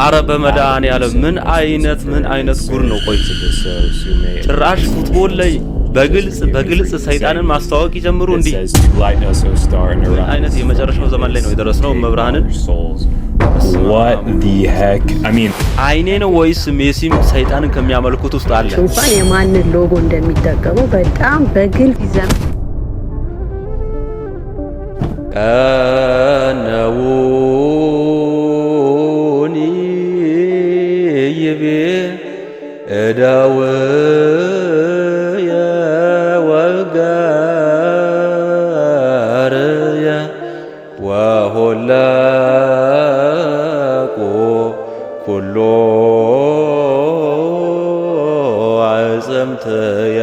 አረ በመድኃኒዓለም ምን አይነት ጉር ነው? ቆይ ጭራሽ ፉትቦል ላይ በግልጽ ሰይጣንን ማስተዋወቅ ይጀምሩ እንዴ? አይነት የመጨረሻው ዘመን ላይ ነው የደረስነው። መብርሃንን what the heck I mean አይኔ ነው ወይስ ሜሲም ሰይጣንን ከሚያመልኩት ውስጥ አለ? እንኳን የማን ሎጎ እንደሚጠቀሙ በጣም በግልጽ ይዘም ከነውኒ ይቤ እዳው የወጋርየ ወሆለቁ ኩሎ አጽምትየ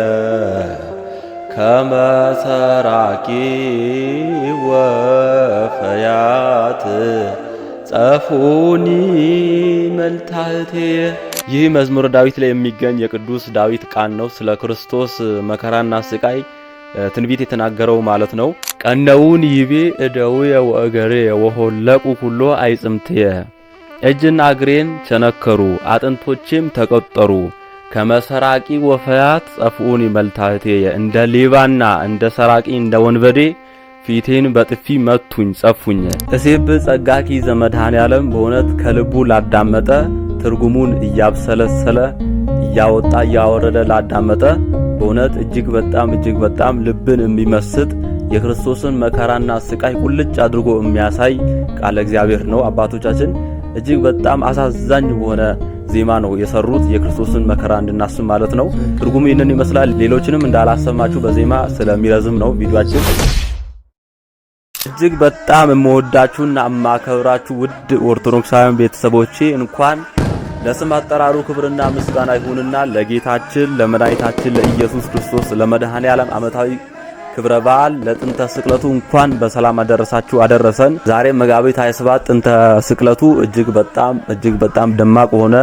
ከመሰራቂ ወፈያት ጸፉኒ መልታቴ። ይህ መዝሙረ ዳዊት ላይ የሚገኝ የቅዱስ ዳዊት ቃል ነው። ስለ ክርስቶስ መከራና ስቃይ ትንቢት የተናገረው ማለት ነው። ቀነውን ይቤ እደውየ ወእገርየ ወሆለቁ ኩሎ አይጽምትየ። እጅና እግሬን ቸነከሩ አጥንቶቼም ተቆጠሩ። ከመሰራቂ ወፈያት ጸፉኒ መልታቴየ። እንደ ሌባና እንደ ሰራቂ እንደ ወንበዴ ፊቴን በጥፊ መቱኝ ጸፉኝ። እሴብ ጸጋኪ ዘመድኃኔዓለም በእውነት ከልቡ ላዳመጠ ትርጉሙን እያብሰለሰለ እያወጣ እያወረደ ላዳመጠ በእውነት እጅግ በጣም ልብን የሚመስጥ የክርስቶስን መከራና ስቃይ ቁልጭ አድርጎ የሚያሳይ ቃለ እግዚአብሔር ነው። አባቶቻችን እጅግ በጣም አሳዛኝ በሆነ ዜማ ነው የሰሩት የክርስቶስን መከራ እንድናስብ ማለት ነው። ትርጉሙ ይህንን ይመስላል። ሌሎችንም እንዳላሰማችሁ በዜማ ስለሚረዝም ነው ቪዲዮአችን። እጅግ በጣም የምወዳችሁና የማከብራችሁ ውድ ኦርቶዶክሳውያን ቤተሰቦቼ እንኳን ለስም አጠራሩ ክብርና ምስጋና ይሁንና ለጌታችን ለመድኃኒታችን ለኢየሱስ ክርስቶስ ለመድኃኔዓለም ዓመታዊ ክብረ በዓል ለጥንተ ስቅለቱ እንኳን በሰላም አደረሳችሁ አደረሰን። ዛሬ መጋቢት 27 ጥንተ ስቅለቱ እጅግ በጣም ደማቅ ሆነ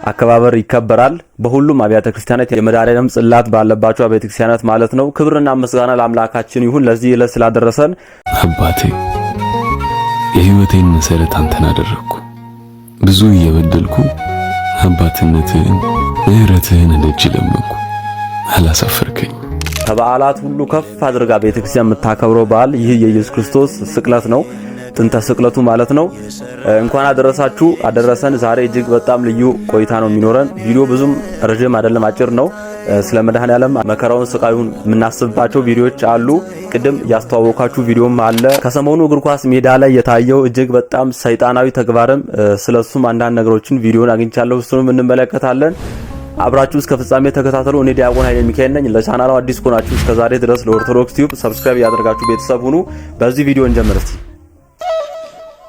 አከባበር ይከበራል። በሁሉም አብያተ ክርስቲያናት የመድኃኔዓለም ጽላት ባለባቸው አብያተ ክርስቲያናት ማለት ነው። ክብርና ምስጋና ለአምላካችን ይሁን ለዚህ ዕለት ስላደረሰን። አባቴ የሕይወቴን መሰረት አንተን አደረኩ። ብዙ እየበደልኩ አባትነትህን ምሕረትህን እንደጅ ለመንኩ። አላሳፈርከኝ። ከበዓላት ሁሉ ከፍ አድርጋ ቤተክርስቲያን የምታከብረው በዓል ይህ የኢየሱስ ክርስቶስ ስቅለት ነው። ጥንተ ስቅለቱ ማለት ነው። እንኳን አደረሳችሁ አደረሰን። ዛሬ እጅግ በጣም ልዩ ቆይታ ነው የሚኖረን። ቪዲዮ ብዙም ረጅም አይደለም፣ አጭር ነው። ስለ መድኃኔዓለም መከራውን ስቃዩን የምናስብባቸው ቪዲዮዎች አሉ። ቅድም ያስተዋወቃችሁ ቪዲዮም አለ። ከሰሞኑ እግር ኳስ ሜዳ ላይ የታየው እጅግ በጣም ሰይጣናዊ ተግባርም ስለሱም አንዳንድ ነገሮችን ቪዲዮን አግኝቻለሁ። እሱንም እንመለከታለን። አብራችሁ እስከ ፍጻሜ ተከታተሉ። እኔ ዲያቆን ኃይለ ሚካኤል ነኝ። ለቻናሉ አዲስ ከሆናችሁ እስከዛሬ ድረስ ለኦርቶዶክስ ቲዩብ ሰብስክራይብ ያደርጋችሁ ቤተሰብ ሁኑ። በዚህ ቪዲዮ እንጀምር እስቲ።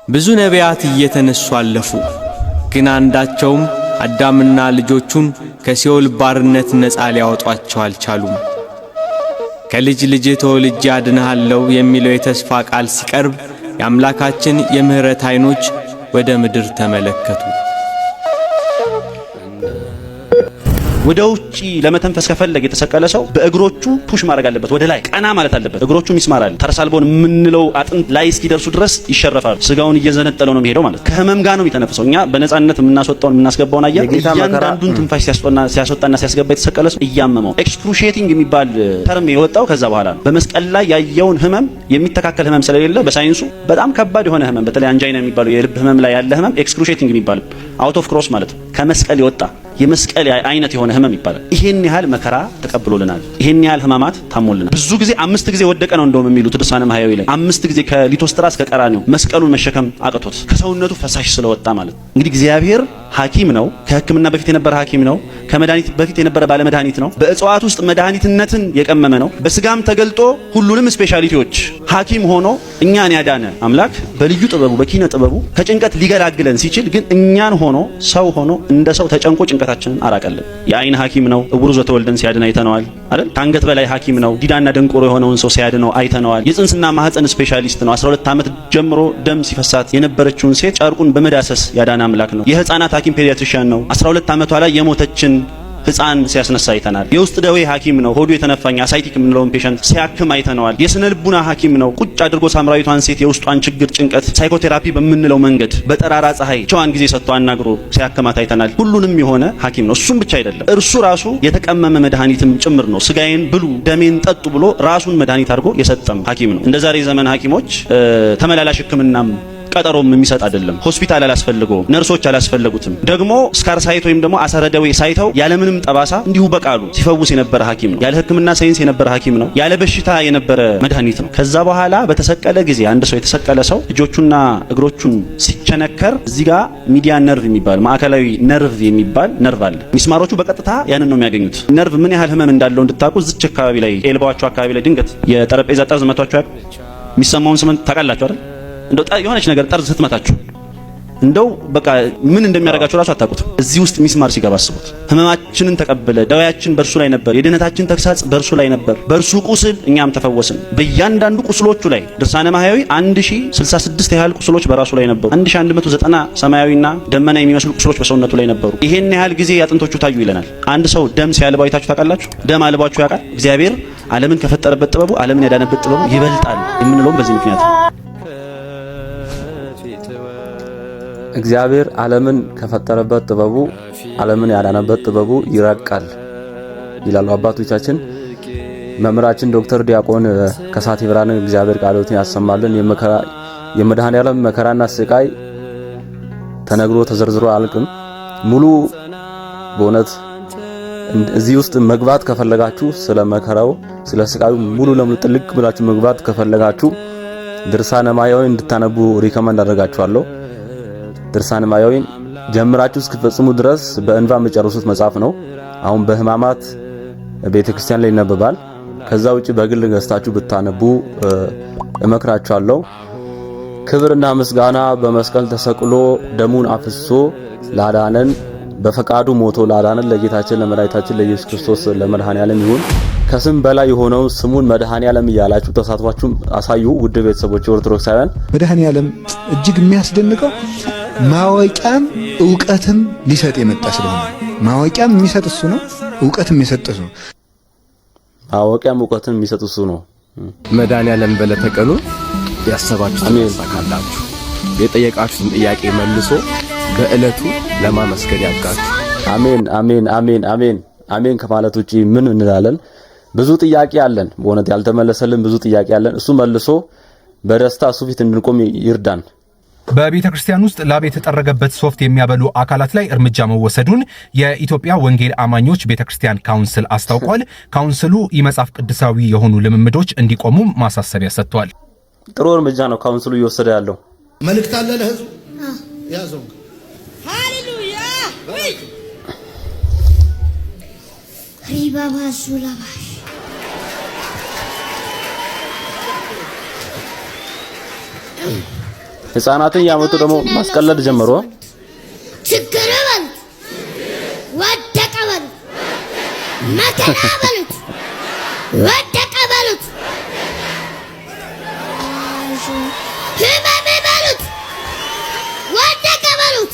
ብዙ ነቢያት እየተነሱ አለፉ፣ ግን አንዳቸውም አዳምና ልጆቹን ከሲኦል ባርነት ነፃ ሊያወጧቸው አልቻሉም። ከልጅ ልጅ ተወልጄ አድንሃለሁ የሚለው የተስፋ ቃል ሲቀርብ የአምላካችን የምህረት ዓይኖች ወደ ምድር ተመለከቱ። ወደ ውጪ ለመተንፈስ ከፈለገ የተሰቀለ ሰው በእግሮቹ ፑሽ ማድረግ አለበት፣ ወደ ላይ ቀና ማለት አለበት። እግሮቹ ሚስማራል ተርሳልቦን የምንለው አጥንት ላይ እስኪደርሱ ድረስ ይሸረፋሉ። ስጋውን እየዘነጠለው ነው የሚሄደው ማለት ከህመም ጋር ነው የሚተነፍሰው። እኛ በነጻነት የምናስወጣውን የምናስገባውን አያ እያንዳንዱን ትንፋሽ ሲያስወጣና ሲያስገባ የተሰቀለ ሰው እያመመው ኤክስክሩሺየቲንግ የሚባል ተርም የወጣው ከዛ በኋላ ነው። በመስቀል ላይ ያየውን ህመም የሚተካከል ህመም ስለሌለ በሳይንሱ በጣም ከባድ የሆነ ህመም በተለይ አንጃይና የሚባለው የልብ ህመም ላይ ያለ ህመም ኤክስክሩሺየቲንግ የሚባል አውት ኦፍ ክሮስ ማለት ከመስቀል የወጣ የመስቀል አይነት የሆነ ህመም ይባላል። ይሄን ያህል መከራ ተቀብሎልናል። ይሄን ያህል ህማማት ታሞልናል። ብዙ ጊዜ 5 ጊዜ ወደቀ ነው እንደውም የሚሉት ድርሳነ ማህያዊ ላይ 5 ጊዜ ከሊቶስትራ እስከ ቀራኒው መስቀሉን መሸከም አቅቶት ከሰውነቱ ፈሳሽ ስለወጣ ማለት። እንግዲህ እግዚአብሔር ሐኪም ነው። ከህክምና በፊት የነበረ ሐኪም ነው። ከመድኃኒት በፊት የነበረ ባለ መድኃኒት ነው። በእጽዋት ውስጥ መድኃኒትነትን የቀመመ ነው። በስጋም ተገልጦ ሁሉንም ስፔሻሊቲዎች ሐኪም ሆኖ እኛን ያዳነ አምላክ በልዩ ጥበቡ በኪነ ጥበቡ ከጭንቀት ሊገላግለን ሲችል ግን እኛን ሆኖ ሰው ሆኖ እንደ ሰው ተጨንቆ ጭንቀታችንን አራቀልን። የአይን ሐኪም ነው። እውሩ ዘተወልደን ሲያድን አይተነዋል አይደል? ከአንገት በላይ ሐኪም ነው። ዲዳና ደንቆሮ የሆነውን ሰው ሲያድነው አይተነዋል። የጽንስና ማህፀን ስፔሻሊስት ነው። 12 ዓመት ጀምሮ ደም ሲፈሳት የነበረችውን ሴት ጨርቁን በመዳሰስ ያዳነ አምላክ ነው። የህፃናት ሐኪም ፔዲያትሪሻን ነው። 12 ዓመቷ ላይ የሞተችን ህፃን ሲያስነሳ አይተናል። የውስጥ ደዌ ሐኪም ነው። ሆዱ የተነፋኝ አሳይቲክ የምንለውን ፔሸንት ሲያክም አይተነዋል። የስነ ልቡና ሐኪም ነው። ቁጭ አድርጎ ሳምራዊቷን ሴት የውስጧን ችግር ጭንቀት ሳይኮቴራፒ በምንለው መንገድ በጠራራ ፀሐይ ቻዋን ጊዜ ሰጥቶ አናግሮ ሲያክማት አይተናል። ሁሉንም የሆነ ሐኪም ነው። እሱም ብቻ አይደለም፣ እርሱ ራሱ የተቀመመ መድኃኒትም ጭምር ነው። ስጋዬን ብሉ ደሜን ጠጡ ብሎ ራሱን መድኃኒት አድርጎ የሰጠም ሐኪም ነው። እንደ ዛሬ ዘመን ሐኪሞች ተመላላሽ ህክምናም ቀጠሮም የሚሰጥ አይደለም። ሆስፒታል አላስፈልገውም፣ ነርሶች አላስፈልጉትም። ደግሞ ስካር ሳይት ወይም ደግሞ አሰረደዌ ሳይተው ያለምንም ጠባሳ እንዲሁ በቃሉ ሲፈውስ የነበረ ሐኪም ነው። ያለ ህክምና ሳይንስ የነበረ ሐኪም ነው። ያለ በሽታ የነበረ መድኃኒት ነው። ከዛ በኋላ በተሰቀለ ጊዜ አንድ ሰው የተሰቀለ ሰው እጆቹና እግሮቹን ሲቸነከር እዚህ ጋር ሚዲያን ነርቭ የሚባል ማዕከላዊ ነርቭ የሚባል ነርቭ አለ። ሚስማሮቹ በቀጥታ ያንን ነው የሚያገኙት። ነርቭ ምን ያህል ህመም እንዳለው እንድታውቁ እዚች አካባቢ ላይ ኤልባዋቸው አካባቢ ላይ ድንገት የጠረጴዛ ጠርዝ መቷቸው ያውቁ የሚሰማውን ስሜት ታውቃላችሁ አይደል? እንደው የሆነች ነገር ጠርዝ ስትመታችሁ እንደው በቃ ምን እንደሚያደርጋችሁ ራሱ አታውቁትም። እዚህ ውስጥ ሚስማር ሲገባ አስቡት። ህመማችንን ተቀበለ። ደዌያችን በእርሱ ላይ ነበር፣ የድህነታችን ተግሳጽ በእርሱ ላይ ነበር። በእርሱ ቁስል እኛም ተፈወስን። በእያንዳንዱ ቁስሎቹ ላይ ድርሳነ ማህያዊ 1066 ያህል ቁስሎች በራሱ ላይ ነበሩ። 1190 ሰማያዊና ደመና የሚመስሉ ቁስሎች በሰውነቱ ላይ ነበሩ። ይሄን ያህል ጊዜ አጥንቶቹ ታዩ ይለናል። አንድ ሰው ደም ሲያልባው አይታችሁ ታውቃላችሁ? ደም አልባችሁ ያውቃል? እግዚአብሔር ዓለምን ከፈጠረበት ጥበቡ ዓለምን ያዳነበት ጥበቡ ይበልጣል የምንለውም በዚህ ምክንያት ነው። እግዚአብሔር ዓለምን ከፈጠረበት ጥበቡ ዓለምን ያዳነበት ጥበቡ ይረቃል ይላሉ አባቶቻችን። መምህራችን ዶክተር ዲያቆን ከሳቴ ብርሃን እግዚአብሔር ቃሎትን ያሰማልን። የመድኃኔዓለም መከራና ስቃይ ተነግሮ ተዘርዝሮ አልቅም። ሙሉ በእውነት እዚህ ውስጥ መግባት ከፈለጋችሁ ስለ መከራው ስለ ስቃዩ ሙሉ ለሙሉ ጥልቅ ብላችሁ መግባት ከፈለጋችሁ ድርሳነ ማህያዊን እንድታነቡ ሪከመንድ አደርጋችኋለሁ። ድርሳነ ማህያዊን ጀምራችሁ እስክትፈጽሙ ድረስ በእንባ የምጨርሱት መጽሐፍ ነው። አሁን በህማማት ቤተክርስቲያን ላይ ይነበባል። ከዛ ውጪ በግል ገዝታችሁ ብታነቡ እመክራችኋለሁ። ክብርና ምስጋና በመስቀል ተሰቅሎ ደሙን አፍስሶ ላዳነን በፈቃዱ ሞቶ ላዳነን ለጌታችን ለመድኃኒታችን ለኢየሱስ ክርስቶስ ለመድኃኔዓለም ይሁን። ከስም በላይ የሆነው ስሙን መድኃኔዓለም እያላችሁ ተሳትፏችሁ አሳዩ። ውድ ቤተሰቦች ኦርቶዶክሳውያን፣ መድኃኔዓለም እጅግ የሚያስደንቀው ማወቂያም ዕውቀትም ሊሰጥ የመጣ ስለሆነ ማወቂያም የሚሰጥ እሱ ነው፣ ዕውቀትም የሚሰጥ እሱ ነው። ማወቂያም ዕውቀትም የሚሰጥ እሱ ነው። መድኃኔዓለም በዕለተ ቀኑ ያሰባችሁትን ያሳካላችሁ፣ የጠየቃችሁትን ጥያቄ መልሶ በዕለቱ ለማመስገን ያብቃችሁ። አሜን አሜን አሜን አሜን አሜን ከማለት ውጪ ምን እንላለን? ብዙ ጥያቄ አለን። በእውነት ያልተመለሰልን ብዙ ጥያቄ አለን። እሱ መልሶ በደስታ እሱ ፊት እንድንቆም ይርዳን። በቤተ ክርስቲያን ውስጥ ላብ የተጠረገበት ሶፍት የሚያበሉ አካላት ላይ እርምጃ መወሰዱን የኢትዮጵያ ወንጌል አማኞች ቤተ ክርስቲያን ካውንስል አስታውቋል። ካውንስሉ የመጽሐፍ ቅዱሳዊ የሆኑ ልምምዶች እንዲቆሙ ማሳሰቢያ ሰጥቷል። ጥሩ እርምጃ ነው ካውንስሉ እየወሰደ ያለው። መልእክት አለ ለህዝቡ ያዘው። ሃሌሉያ ሪባባ ሱላባሽ ህፃናትን ያመጡ ደግሞ ማስቀለድ ጀመሩ። ችግር በሉት፣ ወደቀ በሉት፣ መከራ በሉት፣ ወደቀ በሉት፣ ህመም በሉት፣ ወደቀ በሉት፣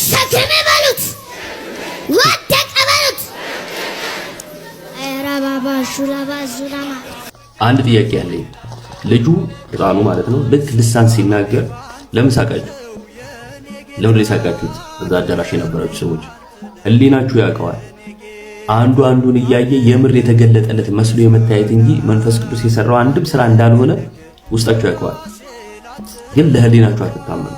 ሸክም በሉት፣ ወደቀ በሉት። ራባባ ሹላባ ዙላማ አንድ ጥያቄ አለኝ። ልጁ ህፃኑ ማለት ነው ልክ ልሳን ሲናገር ለምን ሳቃችሁ? ለምን ሳቃችሁት? እዛ አዳራሽ የነበራችሁ ሰዎች ህሊናችሁ ያውቀዋል። አንዱ አንዱን እያየ የምር የተገለጠለት መስሎ የመታየት እንጂ መንፈስ ቅዱስ የሰራው አንድም ስራ እንዳልሆነ ውስጣችሁ ያውቀዋል። ግን ለህሊናችሁ አትታመኑ።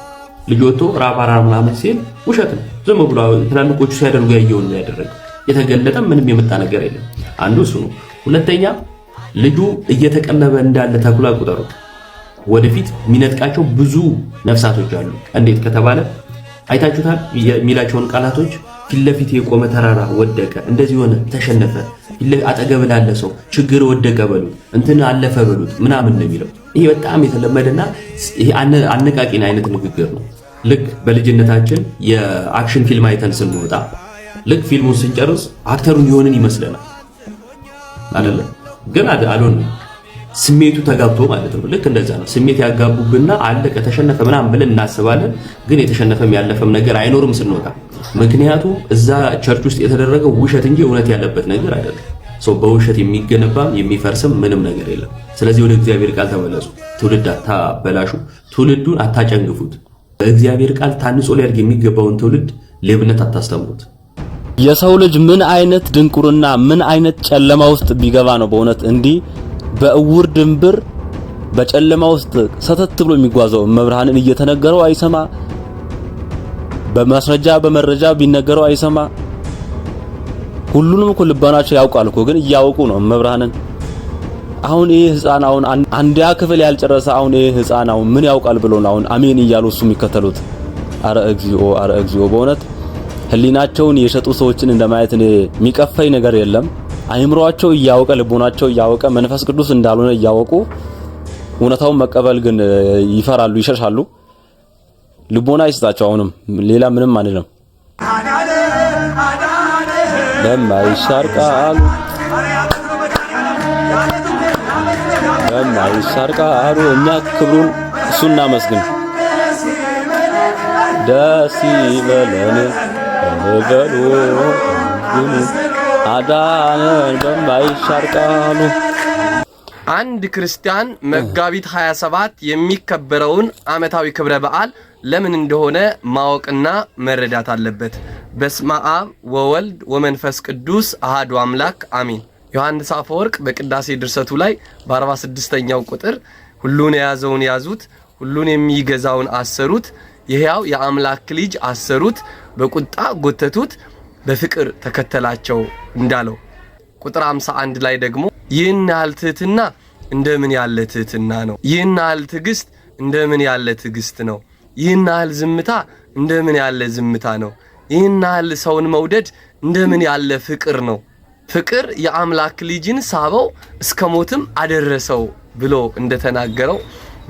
ልጅ ወጥቶ ራባራ ምናምን ሲል ውሸት ነው። ዝም ብሎ ትላልቆቹ ሲያደርጉ ያየውን ነው ያደረገው። የተገለጠ ምንም የመጣ ነገር የለም። አንዱ እሱ ነው። ሁለተኛ ልጁ እየተቀለበ እንዳለ ተኩላ ቁጠሩ። ወደፊት የሚነጥቃቸው ብዙ ነፍሳቶች አሉ። እንዴት ከተባለ አይታችሁታል የሚላቸውን ቃላቶች። ፊት ለፊት የቆመ ተራራ ወደቀ፣ እንደዚህ ሆነ፣ ተሸነፈ። አጠገብ ላለ ሰው ችግር ወደቀ በሉት፣ እንትን አለፈ በሉት ምናምን ነው የሚለው። ይሄ በጣም የተለመደና ይሄ አነቃቂን አይነት ንግግር ነው። ልክ በልጅነታችን የአክሽን ፊልም አይተን ስንወጣ ልክ ፊልሙን ስንጨርስ አክተሩን የሆንን ይመስለናል አይደለ? ግን አልሆነም። ስሜቱ ተጋብቶ ማለት ነው። ልክ እንደዛ ነው። ስሜት ያጋቡብና አለቀ ተሸነፈ ምናምን ብለን እናስባለን። ግን የተሸነፈም ያለፈም ነገር አይኖርም ስንወጣ ምክንያቱም እዛ ቸርች ውስጥ የተደረገው ውሸት እንጂ እውነት ያለበት ነገር አይደለም። ሰው በውሸት የሚገነባም የሚፈርስም ምንም ነገር የለም። ስለዚህ ወደ እግዚአብሔር ቃል ተመለሱ። ትውልድ አታበላሹ፣ ትውልዱን አታጨንግፉት። በእግዚአብሔር ቃል ታንጾ ሊያድግ የሚገባውን ትውልድ ሌብነት አታስተምሩት። የሰው ልጅ ምን አይነት ድንቁርና ምን አይነት ጨለማ ውስጥ ቢገባ ነው በእውነት እንዲህ በእውር ድንብር በጨለማ ውስጥ ሰተት ብሎ የሚጓዘው? መብርሃንን እየተነገረው አይሰማ፣ በማስረጃ በመረጃ ቢነገረው አይሰማ። ሁሉንም እኮ ልባናቸው ያውቃል እኮ ግን እያወቁ ነው መብርሃንን። አሁን ይሄ ህፃን አሁን አንዲያ ክፍል ያልጨረሰ አሁን ይሄ ህፃን አሁን ምን ያውቃል ብሎ ነው አሁን አሜን እያሉ እሱ የሚከተሉት? አረ እግዚኦ በእውነት ህሊናቸውን የሸጡ ሰዎችን እንደማየት እኔ የሚቀፈኝ ነገር የለም። አይምሮአቸው እያወቀ ልቦናቸው እያወቀ መንፈስ ቅዱስ እንዳልሆነ እያወቁ እውነታውን መቀበል ግን ይፈራሉ፣ ይሸሻሉ። ልቦና ይስጣቸው። አሁንም ሌላ ምንም አይደለም። በማይሻር ቃሉ እኛ ክብሩን እሱ እናመስግን። ደስ ይበለን በሉ አዳነን በማይሻር ቃሉ። አንድ ክርስቲያን መጋቢት 27 የሚከበረውን ዓመታዊ ክብረ በዓል ለምን እንደሆነ ማወቅና መረዳት አለበት። በስመ አብ ወወልድ ወመንፈስ ቅዱስ አሃዱ አምላክ አሜን። ዮሐንስ አፈወርቅ በቅዳሴ ድርሰቱ ላይ በ46ኛው ቁጥር ሁሉን የያዘውን ያዙት፣ ሁሉን የሚገዛውን አሰሩት፣ የሕያው የአምላክ ልጅ አሰሩት፣ በቁጣ ጎተቱት፣ በፍቅር ተከተላቸው እንዳለው ቁጥር 51 ላይ ደግሞ ይህን ያህል ትሕትና እንደምን ያለ ትሕትና ነው፣ ይህን ያህል ትዕግስት እንደምን ያለ ትዕግስት ነው፣ ይህን ያህል ዝምታ እንደምን ያለ ዝምታ ነው፣ ይህን ያህል ሰውን መውደድ እንደምን ያለ ፍቅር ነው፣ ፍቅር የአምላክ ልጅን ሳበው እስከ ሞትም አደረሰው ብሎ እንደተናገረው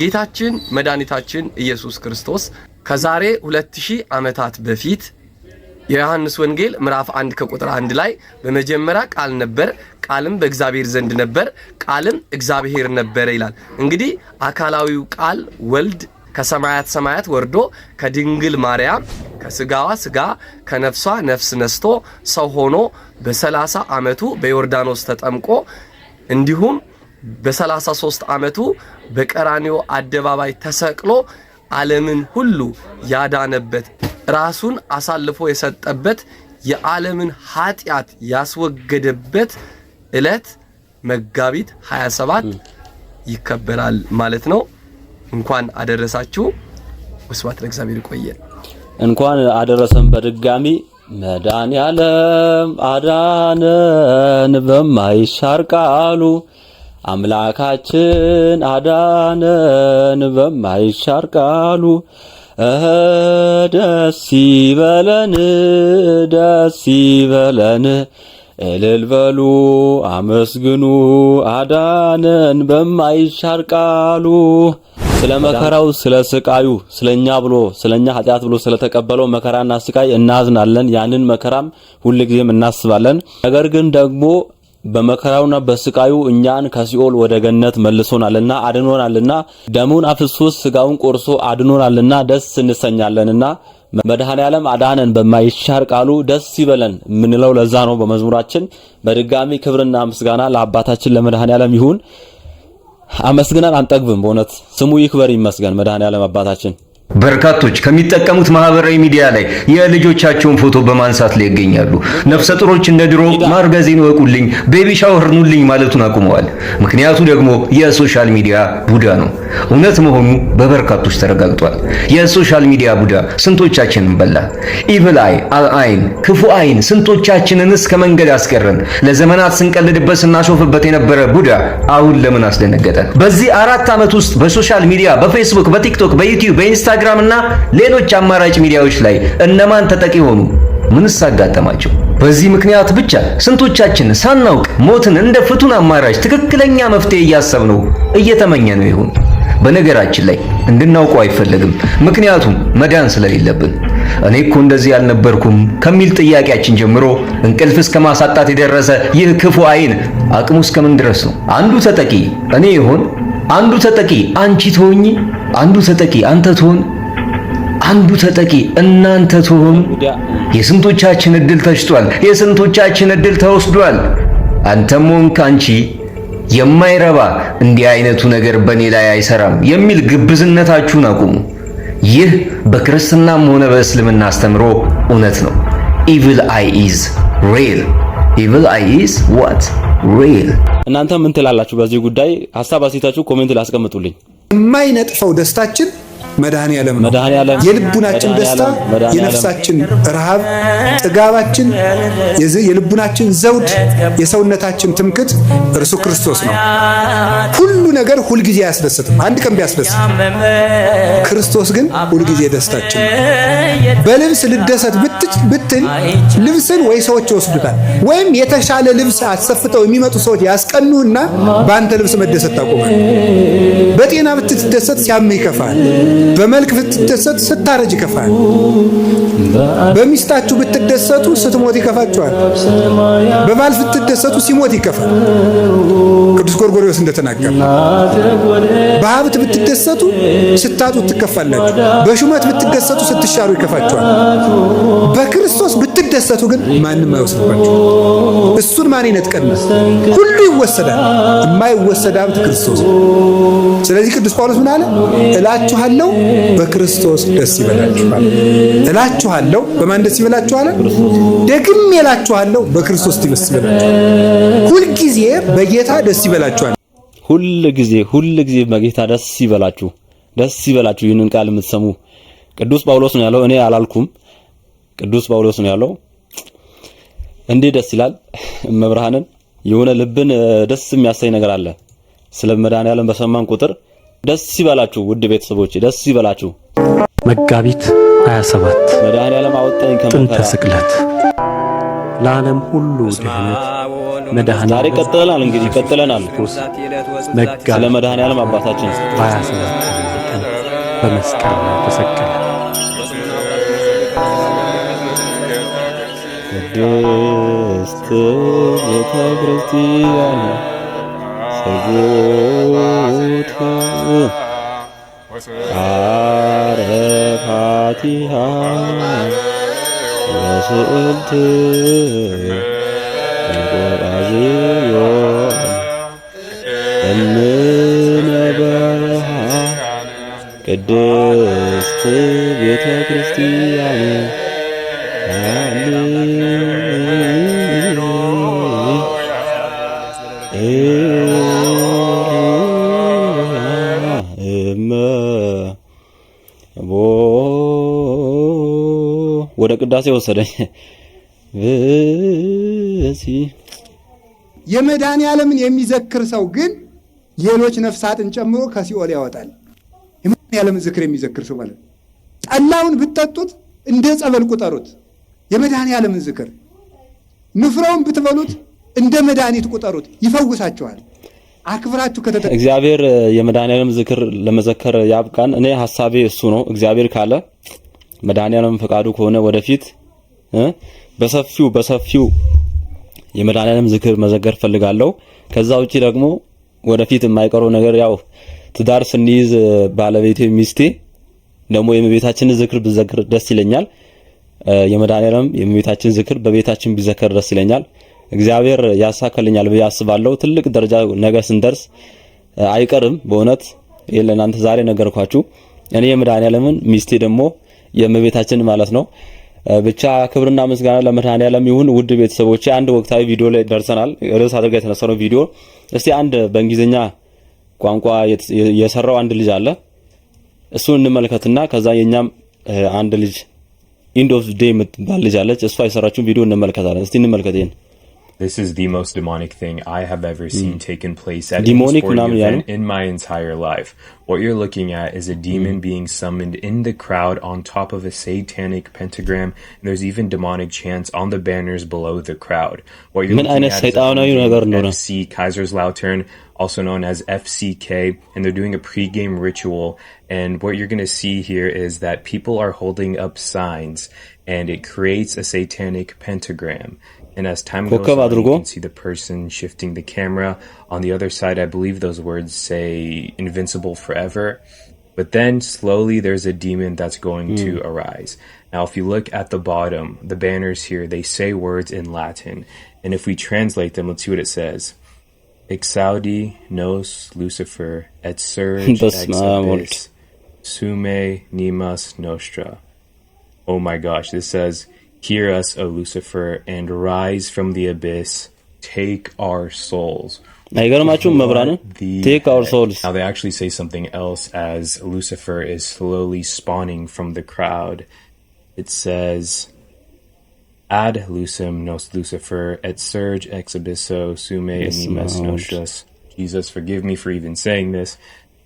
ጌታችን መድኃኒታችን ኢየሱስ ክርስቶስ ከዛሬ 2000 ዓመታት በፊት የዮሐንስ ወንጌል ምዕራፍ 1 ከቁጥር 1 ላይ በመጀመሪያ ቃል ነበር፣ ቃልም በእግዚአብሔር ዘንድ ነበር፣ ቃልም እግዚአብሔር ነበር ይላል። እንግዲህ አካላዊው ቃል ወልድ ከሰማያት ሰማያት ወርዶ ከድንግል ማርያም ከስጋዋ ስጋ ከነፍሷ ነፍስ ነስቶ ሰው ሆኖ በ30 ዓመቱ በዮርዳኖስ ተጠምቆ እንዲሁም በ33 ዓመቱ በቀራንዮ አደባባይ ተሰቅሎ ዓለምን ሁሉ ያዳነበት ራሱን አሳልፎ የሰጠበት የዓለምን ኃጢአት ያስወገደበት ዕለት መጋቢት 27 ይከበራል ማለት ነው። እንኳን አደረሳችሁ። ወስብሐት ለእግዚአብሔር። ይቆየን። እንኳን አደረሰን በድጋሚ። መድኃኔዓለም አዳነን በማይሻር ቃሉ፣ አምላካችን አዳነን በማይሻር ቃሉ። ደስ ይበለን ደስ ይበለን እልል በሉ አመስግኑ አዳነን በማይሻር ቃሉ። ስለ መከራው ስለ ስቃዩ ስለኛ ብሎ ስለኛ ኃጢአት ብሎ ስለተቀበለው መከራና ስቃይ እናዝናለን። ያንን መከራም ሁልጊዜም እናስባለን። ነገር ግን ደግሞ በመከራውና በስቃዩ እኛን ከሲኦል ወደ ገነት መልሶናልና አድኖናልና ደሙን አፍስሶ ስጋውን ቆርሶ አድኖናልና ደስ እንሰኛለንና መድኃኔዓለም አዳነን በማይሻር ቃሉ ደስ ይበለን ምንለው ለዛ ነው። በመዝሙራችን በድጋሚ ክብርና ምስጋና ለአባታችን ለመድኃኔዓለም ይሁን። አመስግናን አንጠግብም። በእውነት ስሙ ይክበር ይመስገን መድኃኔዓለም አባታችን። በርካቶች ከሚጠቀሙት ማህበራዊ ሚዲያ ላይ የልጆቻቸውን ፎቶ በማንሳት ላይ ይገኛሉ። ነፍሰ ጡሮች እንደ ድሮ ማርገዜን ወቁልኝ፣ ቤቢ ሻወር ኑልኝ ማለቱን አቁመዋል። ምክንያቱ ደግሞ የሶሻል ሚዲያ ቡዳ ነው። እውነት መሆኑ በበርካቶች ተረጋግጧል። የሶሻል ሚዲያ ቡዳ ስንቶቻችንን በላ። ኢቭል አይን ክፉ አይን ስንቶቻችንን እስከ መንገድ አስቀረን። ለዘመናት ስንቀልድበት ስናሾፍበት የነበረ ቡዳ አሁን ለምን አስደነገጠን? በዚህ 4 ዓመት ውስጥ በሶሻል ሚዲያ በፌስቡክ፣ በቲክቶክ፣ በዩቲዩብ፣ በኢንስታግራም እና ሌሎች አማራጭ ሚዲያዎች ላይ እነማን ተጠቂ ሆኑ? ምንስ አጋጠማቸው? በዚህ ምክንያት ብቻ ስንቶቻችን ሳናውቅ ሞትን እንደ ፍቱን አማራጭ ትክክለኛ መፍትሄ እያሰብነው እየተመኘነው ይሁን? በነገራችን ላይ እንድናውቀው አይፈለግም፣ ምክንያቱም መዳን ስለሌለብን። እኔ እኮ እንደዚህ ያልነበርኩም ከሚል ጥያቄያችን ጀምሮ እንቅልፍ እስከ ማሳጣት የደረሰ ይህ ክፉ አይን አቅሙ እስከምን ድረስ ነው? አንዱ ተጠቂ እኔ ይሆን? አንዱ ተጠቂ አንቺ ትሆኚ? አንዱ ተጠቂ አንተ ትሆን? አንዱ ተጠቂ እናንተ ትሆኑ? የስንቶቻችን እድል ተሽጧል፣ የስንቶቻችን እድል ተወስዷል። አንተም ሆንክ አንቺ የማይረባ እንዲህ አይነቱ ነገር በኔ ላይ አይሰራም የሚል ግብዝነታችሁን አቁሙ። ይህ በክርስትናም ሆነ በእስልምና አስተምሮ እውነት ነው። ኢቪል አይ ኢዝ ሪል። ኢቪል አይ ኢዝ ዋት ሪል። እናንተ ምን ትላላችሁ በዚህ ጉዳይ? ሐሳብ አስተያየታችሁ ኮሜንት ላይ አስቀምጡልኝ። የማይነጥፈው ደስታችን መድኃኔዓለም ነው። የልቡናችን ደስታ፣ የነፍሳችን ረሃብ፣ ጥጋባችን፣ የልቡናችን ዘውድ፣ የሰውነታችን ትምክት እርሱ ክርስቶስ ነው። ሁሉ ነገር ሁልጊዜ አያስደስትም። አንድ ቀን ቢያስደስት፣ ክርስቶስ ግን ሁልጊዜ ደስታችን ነው። በልብስ ልደሰት ብትል ልብስን ወይ ሰዎች ይወስዱታል፣ ወይም የተሻለ ልብስ አሰፍተው የሚመጡ ሰዎች ያስቀኑና በአንተ ልብስ መደሰት ታቆማል። በጤና ብትደሰት ሲያምህ ይከፋል። በመልክ ብትደሰት ስታረጅ ይከፋል። በሚስታችሁ ብትደሰቱ ስትሞት ይከፋችኋል። በባል ብትደሰቱ ሲሞት ይከፋል። ቅዱስ ጎርጎርዮስ እንደተናገረ በሀብት ብትደሰቱ ስታጡ ትከፋላችሁ። በሹመት ብትደሰቱ ስትሻሩ ይከፋችኋል። በክርስቶስ ብትደሰቱ ግን ማንም አይወስድባችሁ። እሱን ማን ይነጥቀናል? ሁሉ ይወሰዳል። የማይወሰድ ሀብት ክርስቶስ። ስለዚህ ቅዱስ ጳውሎስ ምን አለ? እላችኋለሁ በክርስቶስ ደስ ይበላችኋል። እላችኋለሁ በማን ደስ ይበላችኋል? ደግሜ እላችኋለሁ በክርስቶስ ደስ ይበላችኋል። ሁልጊዜ በጌታ ደስ ይበላችኋል። ሁልጊዜ በጌታ ደስ ይበላችሁ፣ ደስ ይበላችሁ። ይህንን ቃል የምትሰሙ ቅዱስ ጳውሎስ ነው ያለው፣ እኔ አላልኩም። ቅዱስ ጳውሎስ ነው ያለው። እንዴት ደስ ይላል! መብርሃንን የሆነ ልብን ደስ የሚያሳይ ነገር አለ። ስለ መድኃኔዓለም በሰማን ቁጥር ደስ ይበላችሁ። ውድ ቤተሰቦች ደስ ይበላችሁ። መጋቢት 27 መድኃኔዓለም አወጣኝ ጥንተ ስቅለት ለዓለም ሁሉ ድህነት መድኃኔዓለም ዛሬ ቀጥለናል። እንግዲህ ቀጥለናል ስለ መድኃኔዓለም አባታችን 27 ቀን በመስቀል ላይ ተሰቀለ። ቅድስት ቤተ ክርስቲያን ሰጎት አረፋቲሃ ወስዕልት እንቆራዝዮን እምነበሃ ቅድስት ቤተ ክርስቲያን ወደ ቅዳሴ ወሰደኝ። የመድኃኔዓለምን የሚዘክር ሰው ግን ሌሎች ነፍሳትን ጨምሮ ከሲኦል ያወጣል። የመድኃኔዓለምን ዝክር የሚዘክር ሰው ማለት ጠላውን ብትጠጡት እንደ ጸበል ቁጠሩት። የመድኃኔዓለምን ዝክር ንፍረውን ብትበሉት እንደ መድኃኒት ቁጠሩት፣ ይፈውሳችኋል። አክብራችሁ እግዚአብሔር የመድኃኔዓለም ዝክር ለመዘከር ያብቃን። እኔ ሐሳቤ እሱ ነው። እግዚአብሔር ካለ መድኃኔዓለም ፈቃዱ ከሆነ ወደፊት በሰፊው የመድኃኔዓለም ዝክር መዘከር ፈልጋለሁ። ከዛ ውጪ ደግሞ ወደፊት የማይቀረው ነገር ያው ትዳር ስንይዝ ባለቤቴ ሚስቴ ደግሞ የእመቤታችንን ዝክር ብዘክር ደስ ይለኛል። የመድኃኔዓለም የእመቤታችን ዝክር በቤታችን ቢዘከር ደስ ይለኛል። እግዚአብሔር ያሳካልኛል ብዬ አስባለሁ። ትልቅ ደረጃ ነገ ስንደርስ አይቀርም። በእውነት ለእናንተ ዛሬ ነገርኳችሁ። እኔ የመድኃኔዓለምን ሚስቴ ደግሞ የእመቤታችን ማለት ነው። ብቻ ክብርና ምስጋና ለመድኃኔዓለም ይሁን። ውድ ቤተሰቦቼ አንድ ወቅታዊ ቪዲዮ ላይ ደርሰናል። ርዕስ አድርጋ የተነሳው ቪዲዮ እስቲ አንድ በእንግሊዝኛ ቋንቋ የሰራው አንድ ልጅ አለ። እሱን እንመልከትና ከዛ የኛም አንድ ልጅ ኢንድ ኦፍ ዴይ የምትባል ልጅ አለች። እሷ የሰራችውን ቪዲዮ እንመልከታለን። እስቲ እንመልከት ይሄን። This is the most demonic thing I have ever seen taken place at any sporting event in my entire life. What you're looking at is a demon being summoned in the crowd on top of a satanic pentagram, and there's even demonic chants on the banners below the crowd. What you're looking at is FC Kaiserslautern, also known as FCK, and they're doing a pre-game ritual. And what you're going to see here is that people are holding up signs, and it creates a satanic pentagram. And as time goes on, you can see the person shifting the camera. On the other side, I believe those words say invincible forever. But then slowly there's a demon that's going to arise. Now, if you look at the bottom, the banners here, they say words in Latin. And if we translate them, let's see what it says. Exaudi nos Lucifer et surge ex abyss, sume nimas nostra. Oh my gosh, this says, hear us, O Lucifer, and rise from the abyss, take our souls. Take our souls. Now they actually say something else as Lucifer is slowly spawning from the crowd. It says, ad lucem nos Lucifer et surge ex abysso sume animas nostras. Jesus, forgive me for even saying this,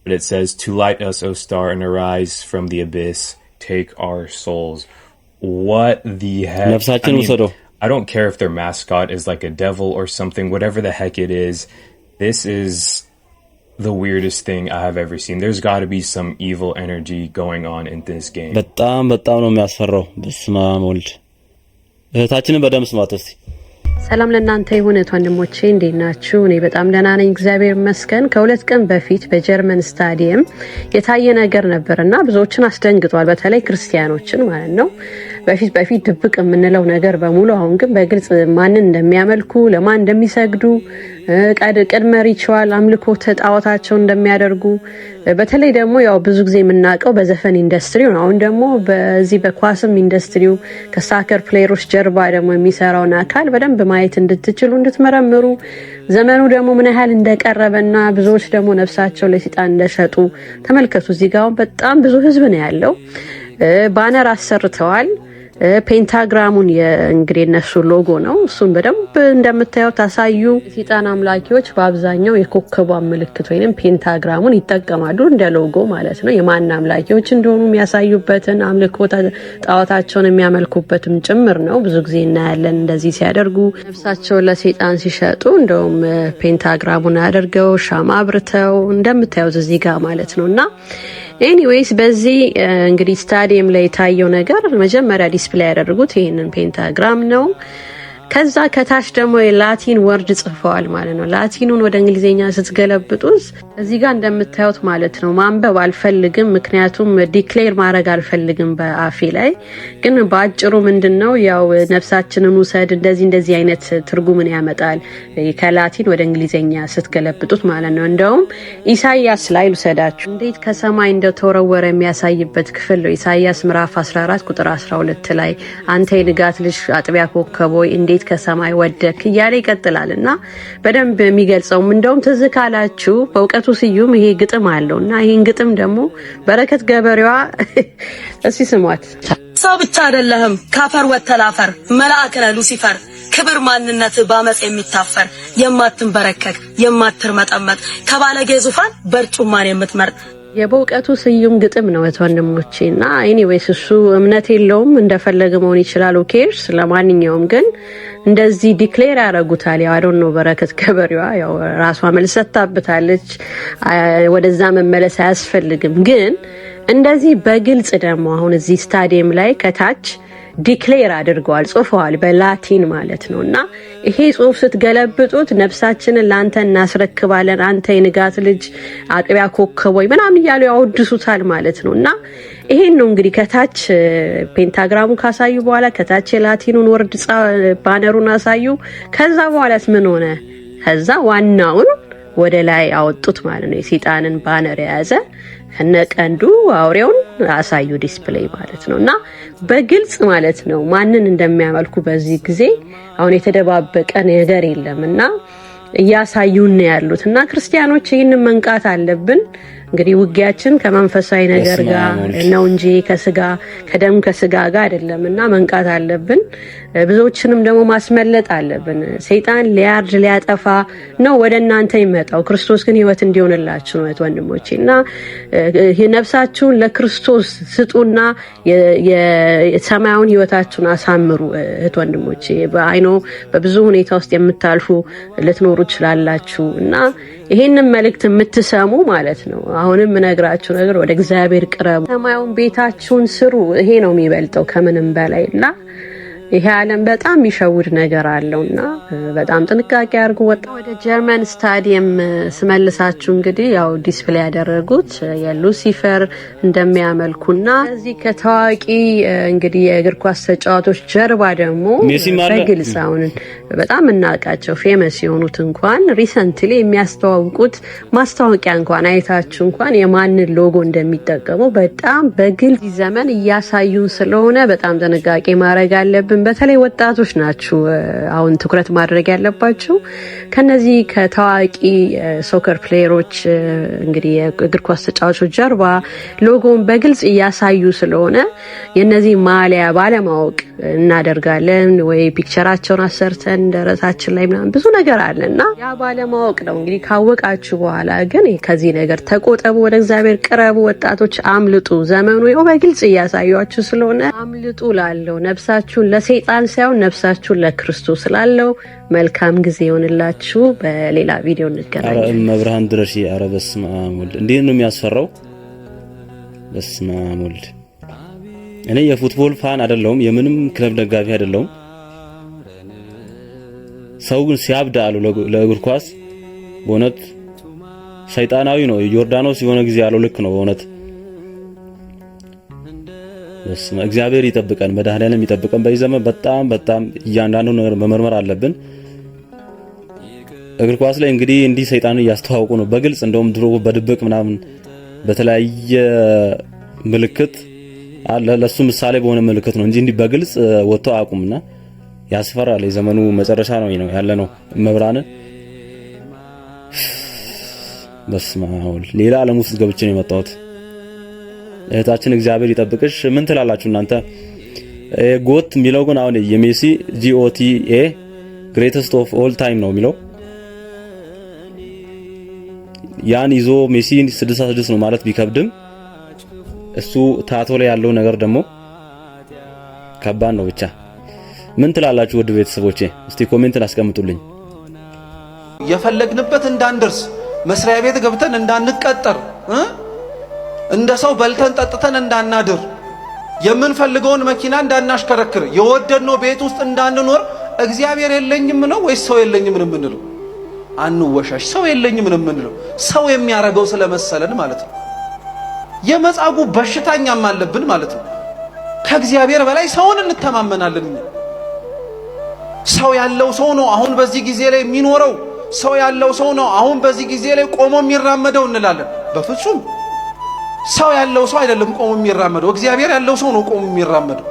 but it says, to light us, O star, and arise from the abyss, take our souls. What the heck? I don't care if their mascot is like a devil or something, whatever the heck it is. This is the weirdest thing I have ever seen. There's got to be some evil energy going on in this game. በጣም ነው የሚያስፈራው። በስመ አብ ወልድ። እህታችንን በደም ስማት እስቲ። ሰላም ለእናንተ ይሁን ወንድሞቼ፣ እንዴት ናችሁ? እኔ በጣም ደህና ነኝ፣ እግዚአብሔር ይመስገን። ከሁለት ቀን በፊት በጀርመን ስታዲየም የታየ ነገር ነበርና ብዙዎችን አስደንግጧል፣ በተለይ ክርስቲያኖችን ማለት ነው። በፊት ድብቅ የምንለው ነገር በሙሉ አሁን ግን በግልጽ ማንን እንደሚያመልኩ፣ ለማን እንደሚሰግዱ፣ ቅድመ ሪቹዋል አምልኮ ተጣዋታቸው እንደሚያደርጉ፣ በተለይ ደግሞ ያው ብዙ ጊዜ የምናውቀው በዘፈን ኢንዱስትሪው ነው። አሁን ደግሞ በዚህ በኳስም ኢንዱስትሪው ከሳከር ፕሌየሮች ጀርባ ደግሞ የሚሰራውን አካል በደንብ ማየት እንድትችሉ እንድትመረምሩ፣ ዘመኑ ደግሞ ምን ያህል እንደቀረበና ብዙዎች ደግሞ ነፍሳቸው ለሰይጣን እንደሸጡ ተመልከቱ። እዚህ ጋር በጣም ብዙ ህዝብ ነው ያለው። ባነር አሰርተዋል። ፔንታግራሙን እንግዲህ እነሱ ሎጎ ነው። እሱን በደንብ እንደምታዩት ታሳዩ። ሰይጣን አምላኪዎች በአብዛኛው የኮከቧ ምልክት ወይንም ፔንታግራሙን ይጠቀማሉ እንደ ሎጎ ማለት ነው። የማን አምላኪዎች እንደሆኑ የሚያሳዩበትን አምልኮ ጣዖታቸውን የሚያመልኩበትም ጭምር ነው። ብዙ ጊዜ እናያለን እንደዚህ ሲያደርጉ፣ ነፍሳቸውን ለሰይጣን ሲሸጡ እንደውም ፔንታግራሙን አድርገው ሻማ አብርተው እንደምታዩት እዚህ ጋር ማለት ነውና ኤኒዌይስ በዚህ እንግዲህ ስታዲየም ላይ የታየው ነገር መጀመሪያ ዲስፕሌይ ያደረጉት ይሄንን ፔንታግራም ነው። ከዛ ከታች ደግሞ የላቲን ወርድ ጽፈዋል ማለት ነው። ላቲኑን ወደ እንግሊዘኛ ስትገለብጡት እዚህ ጋር እንደምታዩት ማለት ነው። ማንበብ አልፈልግም፣ ምክንያቱም ዲክሌር ማድረግ አልፈልግም በአፌ ላይ። ግን በአጭሩ ምንድነው ያው ነፍሳችንን ውሰድ እንደዚህ አይነት ትርጉምን ያመጣል ከላቲን ወደ እንግሊዘኛ ስትገለብጡት ማለት ነው። እንደውም ኢሳይያስ ላይ ልሰዳችሁ እንዴት ከሰማይ እንደተወረወረ የሚያሳይበት ክፍል ነው። ኢሳይያስ ምዕራፍ 14 ቁጥር 12 ላይ አንተ የንጋት ልጅ አጥቢያ ኮከብ ሆይ እንዴት ከሰማይ ወደክ እያለ ይቀጥላልና በደንብ የሚገልጸው እንደውም ትዝ ካላችሁ በእውቀቱ ስዩም ይሄ ግጥም አለውና ይሄን ግጥም ደግሞ በረከት ገበሬዋ እስቲ ስሟት። ሰው ብቻ አይደለህም ካፈር ወተላፈር መልአክ ነህ ሉሲፈር ክብር ማንነት ባመጽ የሚታፈር የማትንበረከክ የማትርመጠመጥ ከባለጌ ዙፋን በርጩማን የምትመርጥ የበውቀቱ ስዩም ግጥም ነው ወንድሞቼና ኤኒዌይስ እሱ እምነት የለውም እንደፈለገ መሆን ይችላል። ኦኬርስ ለማንኛውም ግን እንደዚህ ዲክሌር ያደርጉታል። ያው አይ ዶንት ኖ በረከት ገበሬዋ ያው ራሷ መልስ ሰጥታበታለች። ወደዛ መመለስ አያስፈልግም። ግን እንደዚህ በግልጽ ደግሞ አሁን እዚህ ስታዲየም ላይ ከታች ዲክሌር አድርገዋል፣ ጽፈዋል በላቲን ማለት ነውና ይሄ ጽሁፍ ስትገለብጡት ነፍሳችንን ላንተ እናስረክባለን፣ አንተ የንጋት ልጅ አጥቢያ ኮከብ ወይ ምናምን እያሉ ያወድሱታል ማለት ነውና ይሄን ነው እንግዲህ ከታች ፔንታግራሙን ካሳዩ በኋላ ከታች የላቲኑን ወርድ ባነሩን አሳዩ። ከዛ በኋላስ ምን ሆነ? ከዛ ዋናውን ወደ ላይ አወጡት ማለት ነው። የሰይጣንን ባነር የያዘ ከነቀንዱ አውሬውን አሳዩ ዲስፕሌይ ማለት ነውና በግልጽ ማለት ነው ማንን እንደሚያመልኩ በዚህ ጊዜ አሁን የተደባበቀ ነገር የለምና እያሳዩን ያሉትና ክርስቲያኖች ይህንን መንቃት አለብን። እንግዲህ ውጊያችን ከመንፈሳዊ ነገር ጋር ነው እንጂ ከደም ከስጋ ጋር አይደለምና መንቃት አለብን። ብዙዎችንም ደግሞ ማስመለጥ አለብን። ሰይጣን ሊያርድ ሊያጠፋ ነው ወደ እናንተ ይመጣው፣ ክርስቶስ ግን ህይወት እንዲሆንላችሁ ነው ወንድሞቼና ነፍሳችሁን ለክርስቶስ ስጡና የሰማያውን ህይወታችሁን አሳምሩ ወንድሞቼ። በአይኖ በብዙ ሁኔታ ውስጥ የምታልፉ ልትኖሩ ትችላላችሁ እና ይሄንን መልእክት የምትሰሙ ማለት ነው አሁንም እነግራችሁ ነገር ወደ እግዚአብሔር ቅረቡ፣ ሰማያውን ቤታችሁን ስሩ። ይሄ ነው የሚበልጠው ከምንም በላይና ይሄ ዓለም በጣም የሚሸውድ ነገር አለውና በጣም ጥንቃቄ አድርጉ። ወደ ጀርመን ስታዲየም ስመልሳችሁ እንግዲህ ያው ዲስፕሌይ ያደረጉት የሉሲፈር እንደሚያመልኩና እዚህ ከታዋቂ እንግዲህ የእግር ኳስ ተጫዋቾች ጀርባ ደግሞ በግልጽ አሁን በጣም እናውቃቸው ፌመስ የሆኑት እንኳን ሪሰንትሊ የሚያስተዋውቁት ማስታወቂያ እንኳን አይታችሁ እንኳን የማንን ሎጎ እንደሚጠቀሙ በጣም በግልጽ ዘመን እያሳዩን ስለሆነ በጣም ጥንቃቄ ማድረግ አለብን። በተለይ ወጣቶች ናችሁ አሁን ትኩረት ማድረግ ያለባችሁ። ከነዚህ ከታዋቂ ሶከር ፕሌየሮች እንግዲህ የእግር ኳስ ተጫዋቾች ጀርባ ሎጎን በግልጽ እያሳዩ ስለሆነ የነዚህ ማሊያ ባለማወቅ እናደርጋለን ወይ ፒክቸራቸውን አሰርተን ደረታችን ላይ ምናምን ብዙ ነገር አለና ያ ባለማወቅ ነው። እንግዲህ ካወቃችሁ በኋላ ግን ከዚህ ነገር ተቆጠቡ፣ ወደ እግዚአብሔር ቅረቡ፣ ወጣቶች አምልጡ። ዘመኑ ይኸው በግልጽ እያሳያችሁ ስለሆነ አምልጡ ላለው ነፍሳችሁን ለሰይጣን ሳይሆን ነፍሳችሁን ለክርስቶስ ስላለው መልካም ጊዜ ይሆንላችሁ። በሌላ ቪዲዮ እንገናኛለን። አረ መብርሃን ድረሽ። አረ በስመ አብ ወልድ እንዴት ነው የሚያስፈራው! በስመ አብ ወልድ። እኔ የፉትቦል ፋን አይደለሁም፣ የምንም ክለብ ደጋፊ አይደለሁም። ሰው ግን ሲያብዳ አሉ ለእግር ኳስ በእውነት ሰይጣናዊ ነው። ዮርዳኖስ የሆነ ጊዜ ያለው ልክ ነው በእውነት። በስመ እግዚአብሔር ይጠብቀን፣ መድኃኒዓለም ይጠብቀን። በዚህ ዘመን በጣም እያንዳንዱ ነገር መመርመር አለብን። እግር ኳስ ላይ እንግዲህ እንዲህ ሰይጣን እያስተዋወቁ ነው በግልጽ። እንደውም ድሮ በድብቅ ምናምን በተለያየ ምልክት አለ፣ ለሱ ምሳሌ በሆነ ምልክት ነው እንጂ እንዲህ በግልጽ ወጥተው አያውቁምና ያስፈራል። የዘመኑ መጨረሻ ነው ያለ ነው መብራን። በስመ አብ ሌላ ዓለም ውስጥ ገብቼ ነው የመጣሁት። እህታችን እግዚአብሔር ይጠብቅሽ። ምን ትላላችሁ እናንተ? ጎት የሚለው ግን አሁን የሜሲ GOTA ግሬተስት ኦፍ ኦል ታይም ነው የሚለው። ያን ይዞ ሜሲ 66 ነው ማለት ቢከብድም እሱ ታቶ ላይ ያለው ነገር ደግሞ ከባድ ነው። ብቻ ምን ትላላችሁ ውድ ቤተሰቦቼ? እስቲ ኮሜንትን አስቀምጡልኝ። የፈለግንበት እንዳንደርስ መስሪያ ቤት ገብተን እንዳንቀጠር እንደ ሰው በልተን ጠጥተን እንዳናድር የምንፈልገውን መኪና እንዳናሽከረክር የወደድነው ቤት ውስጥ እንዳንኖር እግዚአብሔር የለኝም ነው ወይስ ሰው የለኝም ነው የምንለው? አንወሻሽ። ሰው የለኝም ነው የምንለው ሰው የሚያረገው ስለመሰለን ማለት ነው። የመጻጉ በሽታኛም አለብን ማለት ነው። ከእግዚአብሔር በላይ ሰውን እንተማመናለን። ሰው ያለው ሰው ነው አሁን በዚህ ጊዜ ላይ የሚኖረው። ሰው ያለው ሰው ነው አሁን በዚህ ጊዜ ላይ ቆሞ የሚራመደው እንላለን። በፍጹም ሰው ያለው ሰው አይደለም ቆሞ የሚራመደው፣ እግዚአብሔር ያለው ሰው ነው ቆሞ የሚራመደው።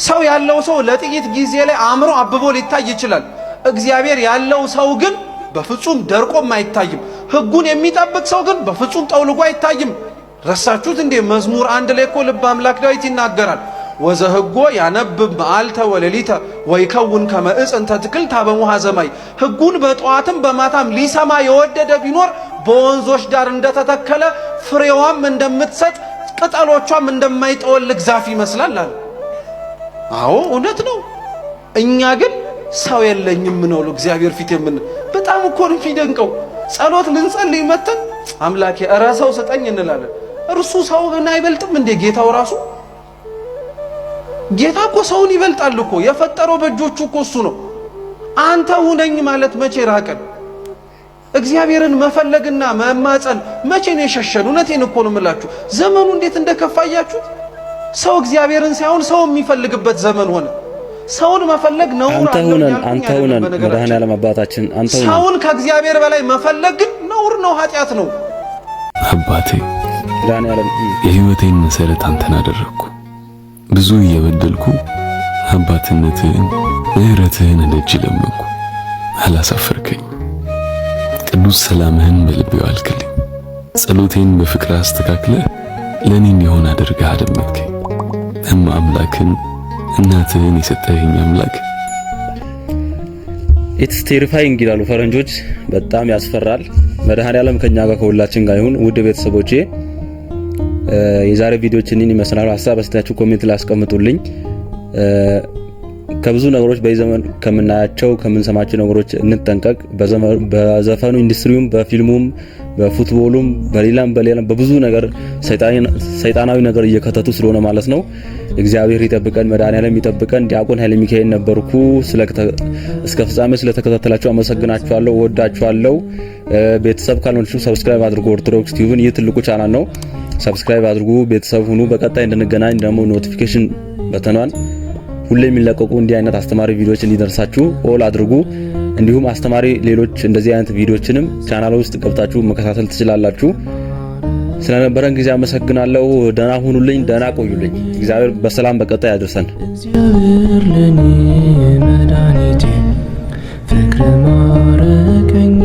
ሰው ያለው ሰው ለጥቂት ጊዜ ላይ አምሮ አብቦ ሊታይ ይችላል። እግዚአብሔር ያለው ሰው ግን በፍጹም ደርቆም አይታይም። ሕጉን የሚጠብቅ ሰው ግን በፍጹም ጠውልጎ አይታይም። ረሳችሁት እንዴ? መዝሙር 1 ላይ እኮ ልበ አምላክ ዳዊት ይናገራል። ወዘህጎ ያነብብ መዓልተ ወሌሊተ ወይከውን ከመ ዕፅ እንተ ትክልታ በሙሃ ዘማይ። ሕጉን በጠዋትም በማታም ሊሰማ የወደደ ቢኖር በወንዞች ዳር እንደተተከለ ፍሬዋም እንደምትሰጥ ቅጠሎቿም እንደማይጠወልግ ዛፍ ይመስላል አለ። አዎ እውነት ነው። እኛ ግን ሰው የለኝም ነው እግዚአብሔር ፊት የምን በጣም እኮ ነው የሚደንቀው። ጸሎት ልንጸልይ መተን አምላኬ ኧረ ሰው ስጠኝ እንላለን። እርሱ ሰውን አይበልጥም እንዴ? ጌታው ራሱ ጌታ እኮ ሰውን ይበልጣል እኮ። የፈጠረው በእጆቹ እኮ እሱ ነው። አንተ ሁነኝ ማለት መቼ ራቀን? እግዚአብሔርን መፈለግና መማጸን መቼ ነው የሸሸን? እውነቴን እኮ ነው የምላችሁ። ዘመኑ እንዴት እንደከፋያችሁት። ሰው እግዚአብሔርን ሳይሆን ሰው የሚፈልግበት ዘመን ሆነ። ሰውን መፈለግ ነውር አንተ ሁነን መድኃኔዓለም አባታችን አንተ ሁነን። ሰውን ከእግዚአብሔር በላይ መፈለግ ግን ነውር ነው፣ ኃጢአት ነው። አባቴ መድኃኔዓለም የሕይወቴን መሰረት አንተን አደረግኩ። ብዙ እየበደልኩ አባትነትህን ምሕረትህን እደጅ ለመንኩ። አላሳፈርከኝ። ቅዱስ ሰላምህን በልቤ አልክልኝ። ጸሎቴን በፍቅር አስተካክለህ ለኔ እንዲሆን አድርገህ አደመጥከኝ። አምላክን እናትህን የሰጠኸኝ አምላክ ኢትስ ቴሪፋይንግ ይላሉ ፈረንጆች። በጣም ያስፈራል። መድኃኔዓለም ከኛ ጋር ከሁላችን ጋር ይሁን። ውድ ቤተሰቦቼ የዛሬ ቪዲዮችን ይመስላሉ። ሐሳብ አስተያየታችሁ ኮሜንት ላይ አስቀምጡልኝ። ከብዙ ነገሮች በዘመን ከምናያቸው ከምንሰማቸው ነገሮች እንጠንቀቅ። በዘፈኑ ኢንዱስትሪውም በፊልሙም በፉትቦሉም በሌላም በብዙ ነገር ሰይጣናዊ ነገር እየከተቱ ስለሆነ ማለት ነው። እግዚአብሔር ይጠብቀን፣ መድኃኒዓለም ይጠብቀን። ዲያቆን ኃይለ ሚካኤል ነበርኩ። እስከ ፍጻሜ ስለተከታተላችሁ አመሰግናችኋለሁ፣ ወዳችኋለሁ። ቤተሰብ ካልሆናችሁ ሰብስክራይብ አድርጉ። ኦርቶዶክስ ቲዩብን ይህ ትልቁ ቻናል ነው። ሰብስክራይብ አድርጉ፣ ቤተሰብ ሁኑ። በቀጣይ እንድንገናኝ ደግሞ ኖቲፊኬሽን በተኗን ሁሌ የሚለቀቁ እንዲህ አይነት አስተማሪ ቪዲዮዎች እንዲደርሳችሁ ኦል አድርጉ። እንዲሁም አስተማሪ ሌሎች እንደዚህ አይነት ቪዲዮዎችንም ቻናል ውስጥ ገብታችሁ መከታተል ትችላላችሁ። ስለነበረን ጊዜ አመሰግናለሁ። ደህና ሁኑልኝ፣ ደህና ቆዩልኝ። እግዚአብሔር በሰላም በቀጣይ ያድርሰን። እግዚአብሔር ለኔ መድኃኒቴ ፍቅር ማረከኝ